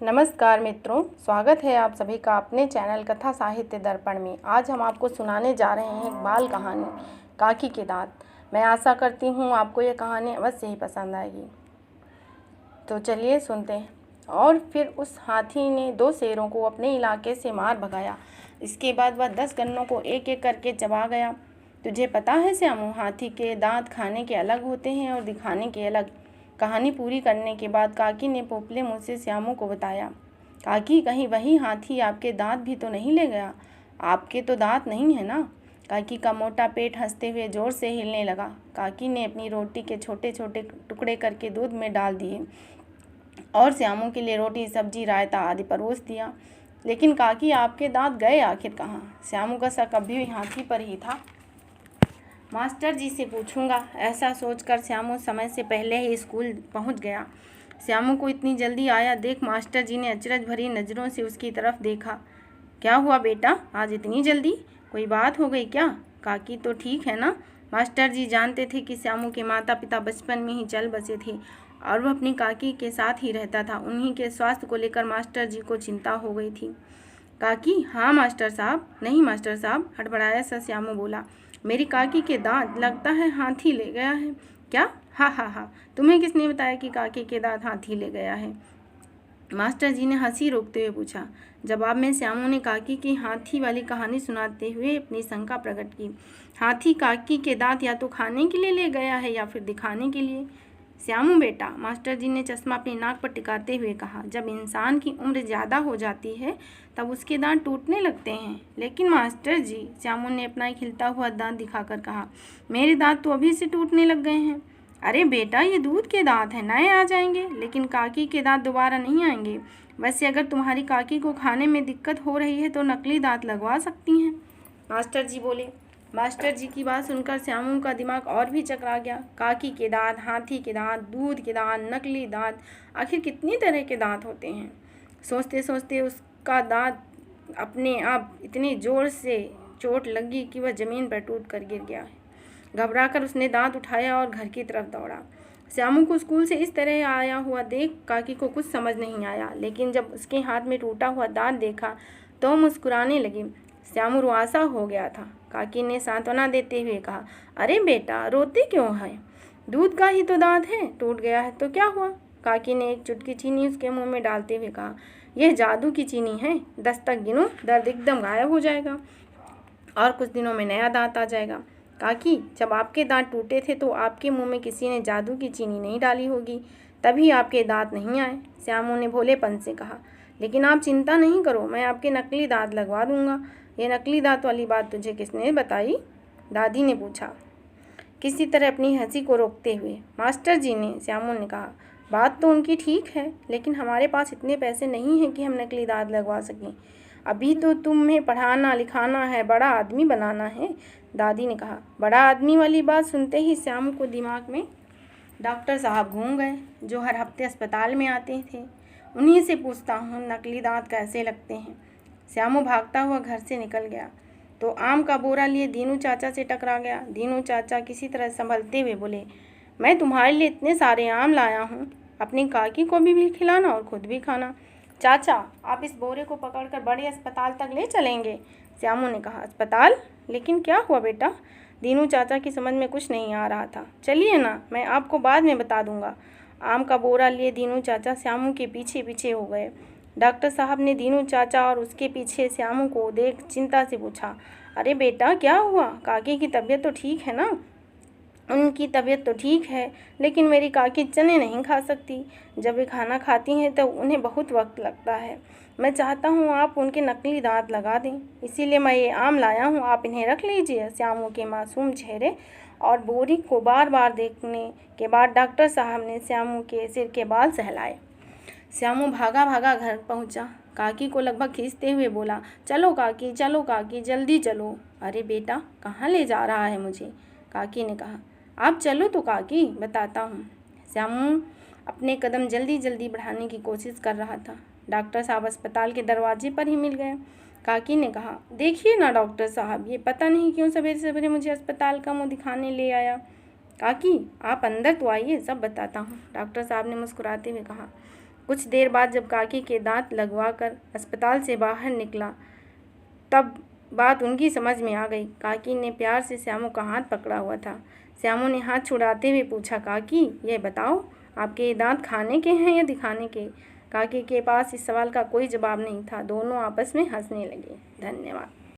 नमस्कार मित्रों, स्वागत है आप सभी का अपने चैनल कथा साहित्य दर्पण में। आज हम आपको सुनाने जा रहे हैं एक बाल कहानी काकी के दांत। मैं आशा करती हूँ आपको ये कहानी अवश्य ही पसंद आएगी। तो चलिए सुनते हैं। और फिर उस हाथी ने 2 शेरों को अपने इलाके से मार भगाया। इसके बाद वह 10 गन्नों को एक एक करके चबा गया। तुझे पता है श्यामू, हाथी के दांत खाने के अलग होते हैं और दिखाने के अलग। कहानी पूरी करने के बाद काकी ने पोपले मुँह से श्यामू को बताया। काकी, कहीं वही हाथी आपके दांत भी तो नहीं ले गया? आपके तो दांत नहीं है ना? काकी का मोटा पेट हंसते हुए जोर से हिलने लगा। काकी ने अपनी रोटी के छोटे छोटे टुकड़े करके दूध में डाल दिए और श्यामू के लिए रोटी, सब्जी, रायता आदि परोस दिया। लेकिन काकी, आपके दांत गए आखिर कहाँ? श्यामू का शक अभी भी हाथी पर ही था। मास्टर जी से पूछूंगा, ऐसा सोचकर श्यामू समय से पहले ही स्कूल पहुंच गया। श्यामू को इतनी जल्दी आया देख मास्टर जी ने अचरज भरी नज़रों से उसकी तरफ देखा। क्या हुआ बेटा, आज इतनी जल्दी? कोई बात हो गई क्या? काकी तो ठीक है ना? मास्टर जी जानते थे कि श्यामू के माता पिता बचपन में ही चल बसे थे और वह अपनी काकी के साथ ही रहता था। उन्हीं के स्वास्थ्य को लेकर मास्टर जी को चिंता हो गई थी। काकी, हाँ मास्टर साहब। नहीं मास्टर साहब, हड़बड़ाया सा श्यामू बोला। मेरी काकी के दांत लगता है हाथी ले गया है। क्या? हा हा हा, तुम्हें किसने बताया कि काकी के दांत हाथी ले गया है? मास्टर जी ने हंसी रोकते हुए पूछा। जवाब में श्यामू ने काकी की हाथी वाली कहानी सुनाते हुए अपनी शंका प्रकट की। हाथी काकी के दांत या तो खाने के लिए ले गया है या फिर दिखाने के लिए। श्यामू बेटा, मास्टर जी ने चश्मा अपनी नाक पर टिकाते हुए कहा, जब इंसान की उम्र ज़्यादा हो जाती है तब उसके दांत टूटने लगते हैं। लेकिन मास्टर जी, श्यामू ने अपना एक हिलता हुआ दांत दिखाकर कहा, मेरे दांत तो अभी से टूटने लग गए हैं। अरे बेटा, ये दूध के दांत हैं, नए आ जाएंगे, लेकिन काकी के दांत दोबारा नहीं आएंगे। वैसे अगर तुम्हारी काकी को खाने में दिक्कत हो रही है तो नकली दांत लगवा सकती हैं, मास्टर जी बोले। मास्टर जी की बात सुनकर श्यामू का दिमाग और भी चकरा गया। काकी के दांत, हाथी के दांत, दूध के दांत, नकली दांत, आखिर कितनी तरह के दांत होते हैं? सोचते सोचते उसका दांत अपने आप इतनी ज़ोर से चोट लगी कि वह ज़मीन पर टूट कर गिर गया। घबराकर उसने दांत उठाया और घर की तरफ दौड़ा। श्यामू को स्कूल से इस तरह आया हुआ देख काकी को कुछ समझ नहीं आया, लेकिन जब उसके हाथ में टूटा हुआ दांत देखा तो मुस्कुराने लगी। श्यामू रुआसा हो गया था। काकी ने सांत्वना देते हुए कहा, अरे बेटा, रोते क्यों है? दूध का ही तो दांत है, टूट गया है तो क्या हुआ? काकी ने एक चुटकी चीनी उसके मुंह में डालते हुए कहा, यह जादू की चीनी है, 10 तक गिनो, दर्द एकदम गायब हो जाएगा और कुछ दिनों में नया दांत आ जाएगा। काकी, जब आपके दांत टूटे थे तो आपके मुंह में किसी ने जादू की चीनी नहीं डाली होगी, तभी आपके दांत नहीं आए, श्यामू ने भोलेपन से कहा। लेकिन आप चिंता नहीं करो, मैं आपके नकली दांत लगवा दूंगा। ये नकली दांत वाली बात तुझे किसने बताई? दादी ने पूछा, किसी तरह अपनी हंसी को रोकते हुए। मास्टर जी ने, श्यामू ने कहा। बात तो उनकी ठीक है, लेकिन हमारे पास इतने पैसे नहीं हैं कि हम नकली दांत लगवा सकें। अभी तो तुम्हें पढ़ाना लिखाना है, बड़ा आदमी बनाना है, दादी ने कहा। बड़ा आदमी वाली बात सुनते ही श्यामू को दिमाग में डॉक्टर साहब घूम गए, जो हर हफ्ते अस्पताल में आते थे। उन्हीं से पूछता हूँ नकली दांत कैसे लगते हैं। श्यामू भागता हुआ घर से निकल गया तो आम का बोरा लिए दीनू चाचा से टकरा गया। दीनू चाचा किसी तरह संभलते हुए बोले, मैं तुम्हारे लिए इतने सारे आम लाया हूँ, अपनी काकी को भी खिलाना और खुद भी खाना। चाचा, आप इस बोरे को पकड़कर बड़े अस्पताल तक ले चलेंगे? श्यामू ने कहा। अस्पताल? लेकिन क्या हुआ बेटा? दीनू चाचा की समझ में कुछ नहीं आ रहा था। चलिए ना, मैं आपको बाद में बता दूंगा। आम का बोरा लिए दीनू चाचा श्यामू के पीछे पीछे हो गए। डॉक्टर साहब ने दीनू चाचा और उसके पीछे श्यामू को देख चिंता से पूछा, अरे बेटा, क्या हुआ? काकी की तबीयत तो ठीक है ना? उनकी तबीयत तो ठीक है, लेकिन मेरी काकी चने नहीं खा सकती। जब वे खाना खाती हैं तो उन्हें बहुत वक्त लगता है। मैं चाहता हूँ आप उनके नकली दांत लगा दें, इसीलिए मैं ये आम लाया हूँ, आप इन्हें रख लीजिए। श्यामू के मासूम चेहरे और बोरी को बार बार देखने के बाद डॉक्टर साहब ने श्यामू के सिर के बाल सहलाए। श्यामू भागा भागा घर पहुँचा। काकी को लगभग खींचते हुए बोला, चलो काकी, चलो काकी, जल्दी चलो। अरे बेटा, कहाँ ले जा रहा है मुझे? काकी ने कहा। आप चलो तो काकी, बताता हूँ। श्यामू अपने कदम जल्दी जल्दी बढ़ाने की कोशिश कर रहा था। डॉक्टर साहब अस्पताल के दरवाजे पर ही मिल गए। काकी ने कहा, देखिए ना डॉक्टर साहब, ये पता नहीं क्यों सवेरे सवेरे मुझे अस्पताल का मुँह दिखाने ले आया। काकी, आप अंदर तो आइए, सब बताता हूँ, डॉक्टर साहब ने मुस्कुराते हुए कहा। कुछ देर बाद जब काकी के दांत लगवाकर अस्पताल से बाहर निकला तब बात उनकी समझ में आ गई। काकी ने प्यार से श्यामू का हाथ पकड़ा हुआ था। श्यामू ने हाथ छुड़ाते हुए पूछा, काकी ये बताओ आपके ये दांत खाने के हैं या दिखाने के? काकी के पास इस सवाल का कोई जवाब नहीं था। दोनों आपस में हंसने लगे। धन्यवाद।